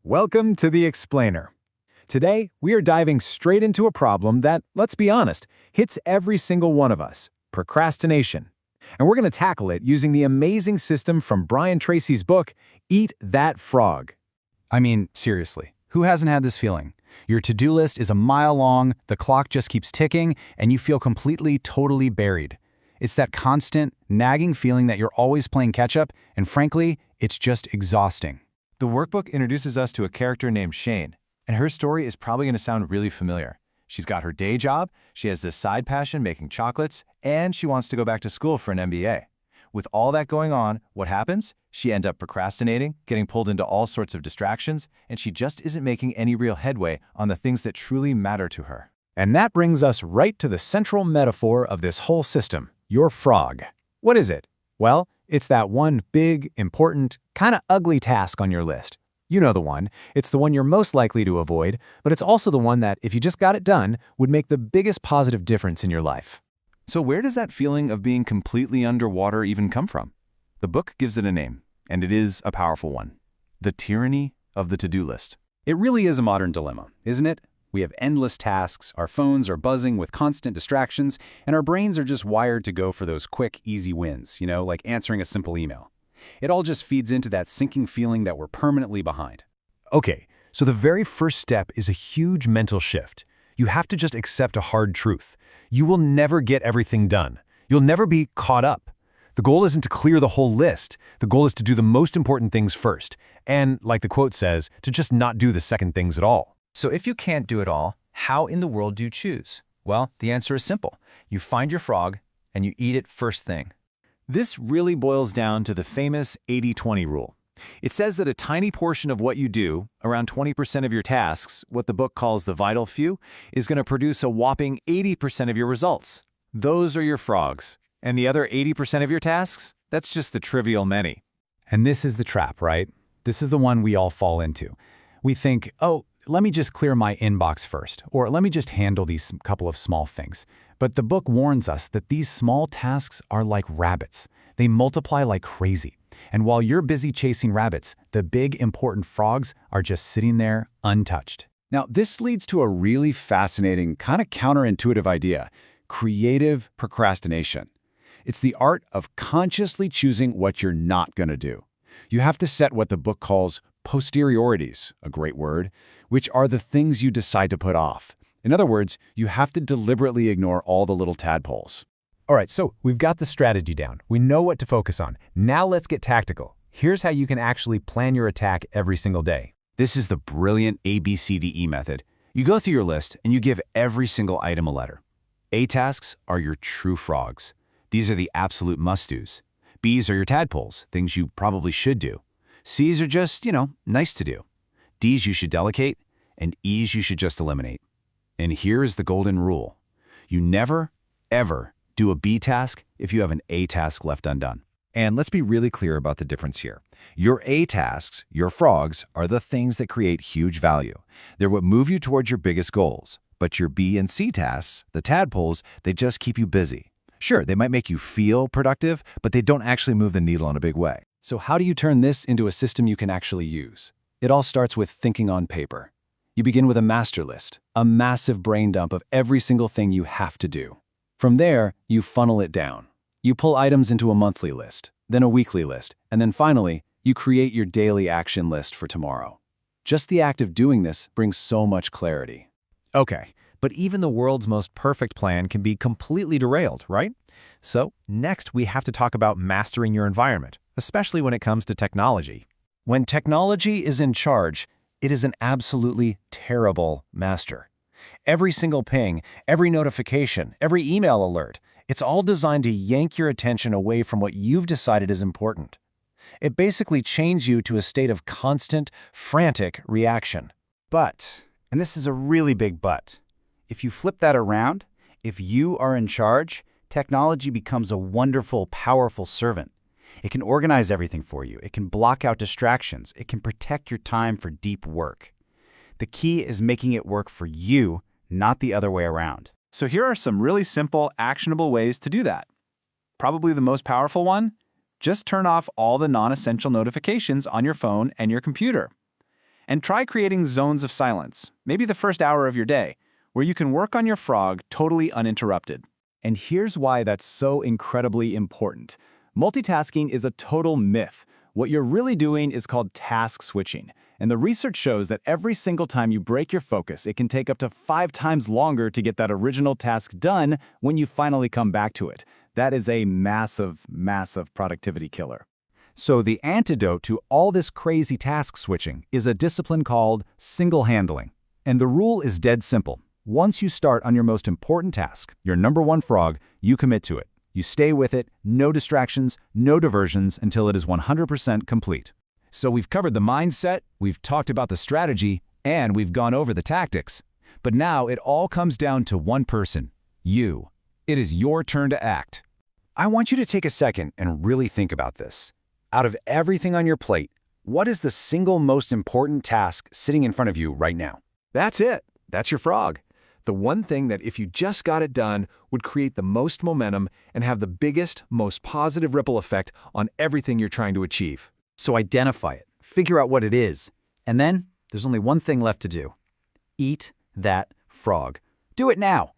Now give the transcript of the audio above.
Welcome to The Explainer. Today, we are diving straight into a problem that, let's be honest, hits every single one of us: procrastination. And we're going to tackle it using the amazing system from Brian Tracy's book, Eat That Frog. I mean, seriously, who hasn't had this feeling? Your to-do list is a mile long, the clock just keeps ticking, and you feel completely, totally buried. It's that constant, nagging feeling that you're always playing catch-up, and frankly, it's just exhausting. The workbook introduces us to a character named Shane, and her story is probably going to sound really familiar. She's got her day job, she has this side passion making chocolates, and she wants to go back to school for an MBA. With all that going on, what happens? She ends up procrastinating, getting pulled into all sorts of distractions, and she just isn't making any real headway on the things that truly matter to her. And that brings us right to the central metaphor of this whole system, your frog. What is it? Well, it's that one big, important, kind of ugly task on your list. You know the one. It's the one you're most likely to avoid, but it's also the one that, if you just got it done, would make the biggest positive difference in your life. So where does that feeling of being completely underwater even come from? The book gives it a name, and it is a powerful one: the tyranny of the to-do list. It really is a modern dilemma, isn't it? We have endless tasks, our phones are buzzing with constant distractions, and our brains are just wired to go for those quick, easy wins, like answering a simple email. It all just feeds into that sinking feeling that we're permanently behind. Okay, so the very first step is a huge mental shift. You have to just accept a hard truth. You will never get everything done. You'll never be caught up. The goal isn't to clear the whole list. The goal is to do the most important things first. And, like the quote says, to just not do the second things at all. So if you can't do it all, how in the world do you choose? Well, the answer is simple. You find your frog and you eat it first thing. This really boils down to the famous 80-20 rule. It says that a tiny portion of what you do, around 20% of your tasks, what the book calls the vital few, is going to produce a whopping 80% of your results. Those are your frogs. And the other 80% of your tasks? That's just the trivial many. And this is the trap, right? This is the one we all fall into. We think, oh, let me just clear my inbox first, or let me just handle these couple of small things. But the book warns us that these small tasks are like rabbits. They multiply like crazy. And while you're busy chasing rabbits, the big, important frogs are just sitting there untouched. Now, this leads to a really fascinating, kind of counterintuitive idea: creative procrastination. It's the art of consciously choosing what you're not going to do. You have to set what the book calls posteriorities, a great word, which are the things you decide to put off. In other words, you have to deliberately ignore all the little tadpoles. All right, so we've got the strategy down. We know what to focus on. Now let's get tactical. Here's how you can actually plan your attack every single day. This is the brilliant ABCDE method. You go through your list and you give every single item a letter. A tasks are your true frogs. These are the absolute must-dos. B's are your tadpoles, things you probably should do. C's are just, nice to do. D's you should delegate, and E's you should just eliminate. And here is the golden rule. You never, ever do a B task if you have an A task left undone. And let's be really clear about the difference here. Your A tasks, your frogs, are the things that create huge value. They're what move you towards your biggest goals. But your B and C tasks, the tadpoles, they just keep you busy. Sure, they might make you feel productive, but they don't actually move the needle in a big way. So how do you turn this into a system you can actually use? It all starts with thinking on paper. You begin with a master list, a massive brain dump of every single thing you have to do. From there, you funnel it down. You pull items into a monthly list, then a weekly list, and then finally, you create your daily action list for tomorrow. Just the act of doing this brings so much clarity. Okay, but even the world's most perfect plan can be completely derailed, right? So next we have to talk about mastering your environment, especially when it comes to technology. When technology is in charge, it is an absolutely terrible master. Every single ping, every notification, every email alert, it's all designed to yank your attention away from what you've decided is important. It basically chains you to a state of constant, frantic reaction. But, and this is a really big but, if you flip that around, if you are in charge, technology becomes a wonderful, powerful servant. It can organize everything for you. It can block out distractions. It can protect your time for deep work. The key is making it work for you, not the other way around. So here are some really simple, actionable ways to do that. Probably the most powerful one: just turn off all the non-essential notifications on your phone and your computer. And try creating zones of silence, maybe the first hour of your day, where you can work on your frog totally uninterrupted. And here's why that's so incredibly important. Multitasking is a total myth. What you're really doing is called task switching. And the research shows that every single time you break your focus, it can take up to 5 times longer to get that original task done when you finally come back to it. That is a massive, massive productivity killer. So the antidote to all this crazy task switching is a discipline called single handling. And the rule is dead simple. Once you start on your most important task, your #1 frog, you commit to it. You stay with it, no distractions, no diversions until it is 100% complete. So we've covered the mindset, we've talked about the strategy, and we've gone over the tactics. But now it all comes down to one person, you. It is your turn to act. I want you to take a second and really think about this. Out of everything on your plate, what is the single most important task sitting in front of you right now? That's it. That's your frog. The one thing that if you just got it done would create the most momentum and have the biggest, most positive ripple effect on everything you're trying to achieve. So identify it, figure out what it is, and then there's only one thing left to do. Eat that frog. Do it now.